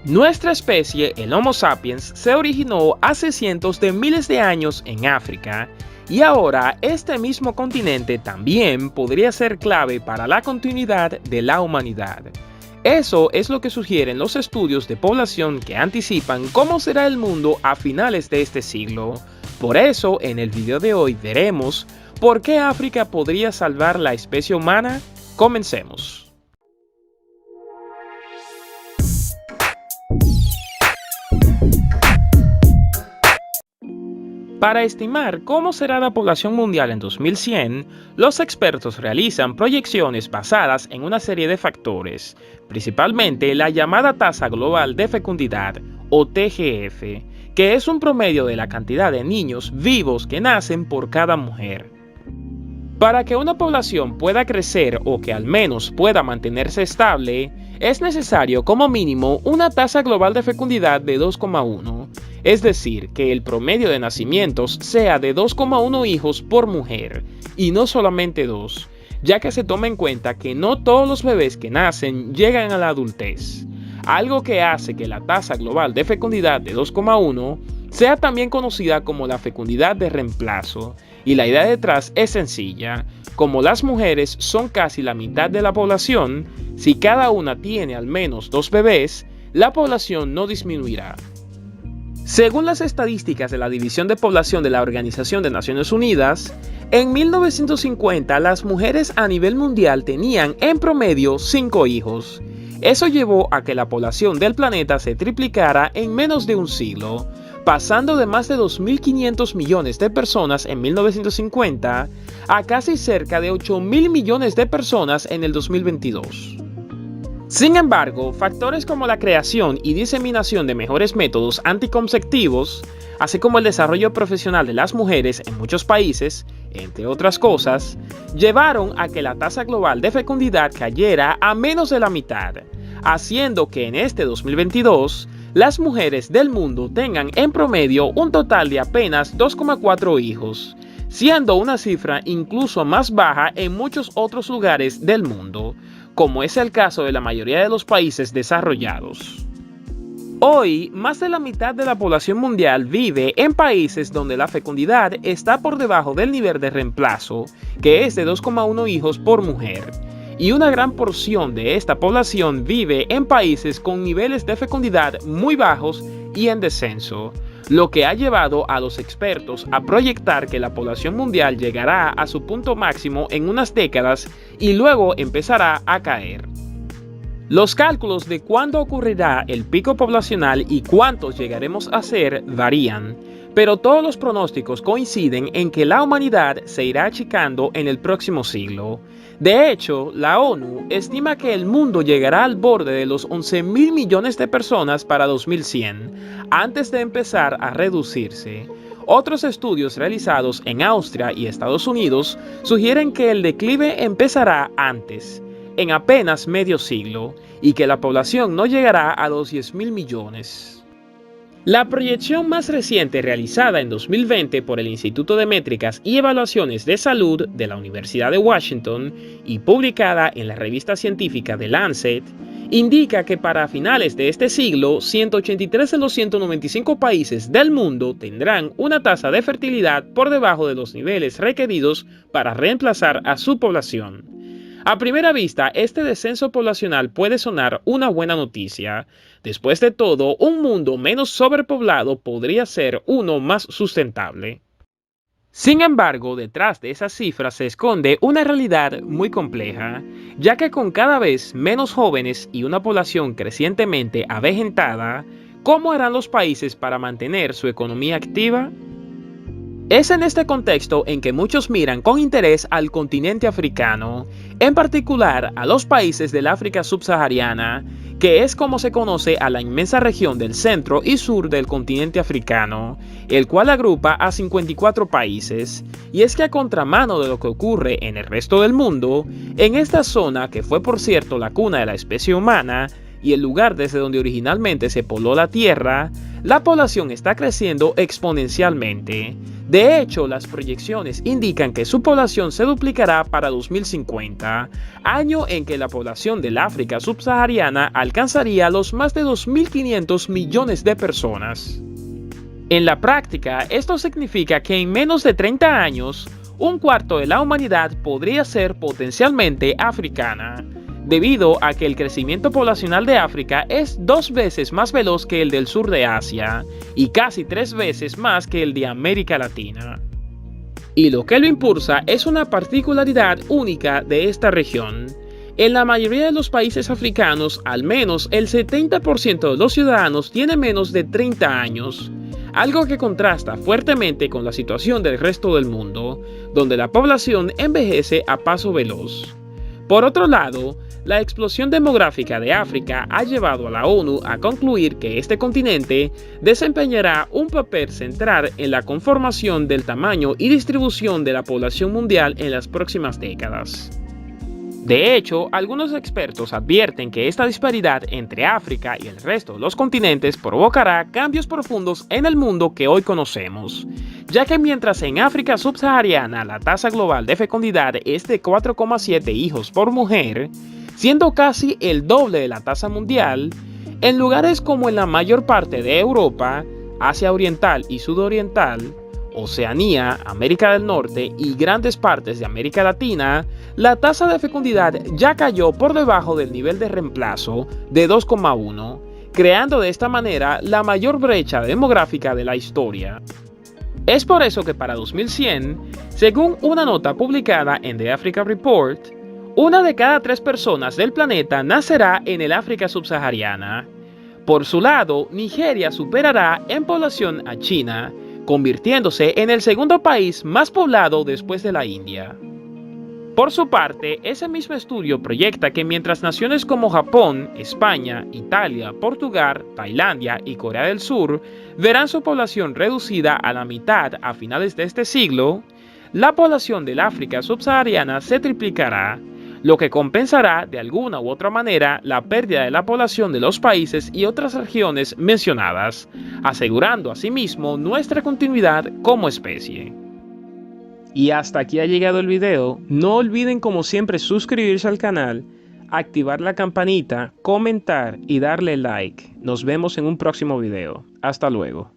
Nuestra especie, el Homo sapiens, se originó hace cientos de miles de años en África y ahora este mismo continente también podría ser clave para la continuidad de la humanidad. Eso es lo que sugieren los estudios de población que anticipan cómo será el mundo a finales de este siglo. Por eso, en el video de hoy veremos por qué África podría salvar la especie humana. Comencemos. Para estimar cómo será la población mundial en 2100, los expertos realizan proyecciones basadas en una serie de factores, principalmente la llamada tasa global de fecundidad, o TGF, que es un promedio de la cantidad de niños vivos que nacen por cada mujer. Para que una población pueda crecer o que al menos pueda mantenerse estable, es necesario como mínimo una tasa global de fecundidad de 2,1, es decir, que el promedio de nacimientos sea de 2,1 hijos por mujer, y no solamente 2, ya que se toma en cuenta que no todos los bebés que nacen llegan a la adultez, algo que hace que la tasa global de fecundidad de 2,1 sea también conocida como la fecundidad de reemplazo, y la idea detrás es sencilla. Como las mujeres son casi la mitad de la población, si cada una tiene al menos 2 bebés, la población no disminuirá. Según las estadísticas de la División de Población de la Organización de Naciones Unidas, en 1950 las mujeres a nivel mundial tenían en promedio 5 hijos. Eso llevó a que la población del planeta se triplicara en menos de un siglo, pasando de más de 2.500 millones de personas en 1950 a casi cerca de 8.000 millones de personas en el 2022. Sin embargo, factores como la creación y diseminación de mejores métodos anticonceptivos, así como el desarrollo profesional de las mujeres en muchos países, entre otras cosas, llevaron a que la tasa global de fecundidad cayera a menos de la mitad, haciendo que en este 2022 las mujeres del mundo tengan en promedio un total de apenas 2,4 hijos, siendo una cifra incluso más baja en muchos otros lugares del mundo, como es el caso de la mayoría de los países desarrollados. Hoy, más de la mitad de la población mundial vive en países donde la fecundidad está por debajo del nivel de reemplazo, que es de 2,1 hijos por mujer, y una gran porción de esta población vive en países con niveles de fecundidad muy bajos y en descenso, lo que ha llevado a los expertos a proyectar que la población mundial llegará a su punto máximo en unas décadas y luego empezará a caer. Los cálculos de cuándo ocurrirá el pico poblacional y cuántos llegaremos a ser varían, pero todos los pronósticos coinciden en que la humanidad se irá achicando en el próximo siglo. De hecho, la ONU estima que el mundo llegará al borde de los 11.000 millones de personas para 2100, antes de empezar a reducirse. Otros estudios realizados en Austria y Estados Unidos sugieren que el declive empezará antes, en apenas medio siglo, y que la población no llegará a los 10.000 millones. La proyección más reciente realizada en 2020 por el Instituto de Métricas y Evaluaciones de Salud de la Universidad de Washington y publicada en la revista científica The Lancet, indica que para finales de este siglo, 183 de los 195 países del mundo tendrán una tasa de fertilidad por debajo de los niveles requeridos para reemplazar a su población. A primera vista, este descenso poblacional puede sonar una buena noticia. Después de todo, un mundo menos sobrepoblado podría ser uno más sustentable. Sin embargo, detrás de esas cifras se esconde una realidad muy compleja, ya que con cada vez menos jóvenes y una población crecientemente avejentada, ¿cómo harán los países para mantener su economía activa? Es en este contexto en que muchos miran con interés al continente africano, en particular a los países del África subsahariana, que es como se conoce a la inmensa región del centro y sur del continente africano, el cual agrupa a 54 países. Y es que a contramano de lo que ocurre en el resto del mundo, en esta zona, que fue por cierto la cuna de la especie humana, y el lugar desde donde originalmente se pobló la Tierra, la población está creciendo exponencialmente, De hecho, las proyecciones indican que su población se duplicará para 2050, año en que la población del África subsahariana alcanzaría los más de 2.500 millones de personas. En la práctica, esto significa que en menos de 30 años, un cuarto de la humanidad podría ser potencialmente africana, debido a que el crecimiento poblacional de África es 2 veces más veloz que el del sur de Asia y casi 3 veces más que el de América Latina. Y lo que lo impulsa es una particularidad única de esta región. En la mayoría de los países africanos, al menos el 70% de los ciudadanos tiene menos de 30 años, algo que contrasta fuertemente con la situación del resto del mundo, donde la población envejece a paso veloz. Por otro lado, la explosión demográfica de África ha llevado a la ONU a concluir que este continente desempeñará un papel central en la conformación del tamaño y distribución de la población mundial en las próximas décadas. De hecho, algunos expertos advierten que esta disparidad entre África y el resto de los continentes provocará cambios profundos en el mundo que hoy conocemos, ya que mientras en África subsahariana la tasa global de fecundidad es de 4,7 hijos por mujer, siendo casi el doble de la tasa mundial, en lugares como en la mayor parte de Europa, Asia Oriental y Sudoriental, Oceanía, América del Norte y grandes partes de América Latina, la tasa de fecundidad ya cayó por debajo del nivel de reemplazo de 2,1, creando de esta manera la mayor brecha demográfica de la historia. Es por eso que para 2100, según una nota publicada en The Africa Report, 1 de cada 3 personas del planeta nacerá en el África subsahariana. Por su lado, Nigeria superará en población a China, convirtiéndose en el segundo país más poblado después de la India. Por su parte, ese mismo estudio proyecta que mientras naciones como Japón, España, Italia, Portugal, Tailandia y Corea del Sur verán su población reducida a la mitad a finales de este siglo, la población del África subsahariana se triplicará, lo que compensará de alguna u otra manera la pérdida de la población de los países y otras regiones mencionadas, asegurando asimismo nuestra continuidad como especie. Y hasta aquí ha llegado el video. No olviden como siempre suscribirse al canal, activar la campanita, comentar y darle like. Nos vemos en un próximo video. Hasta luego.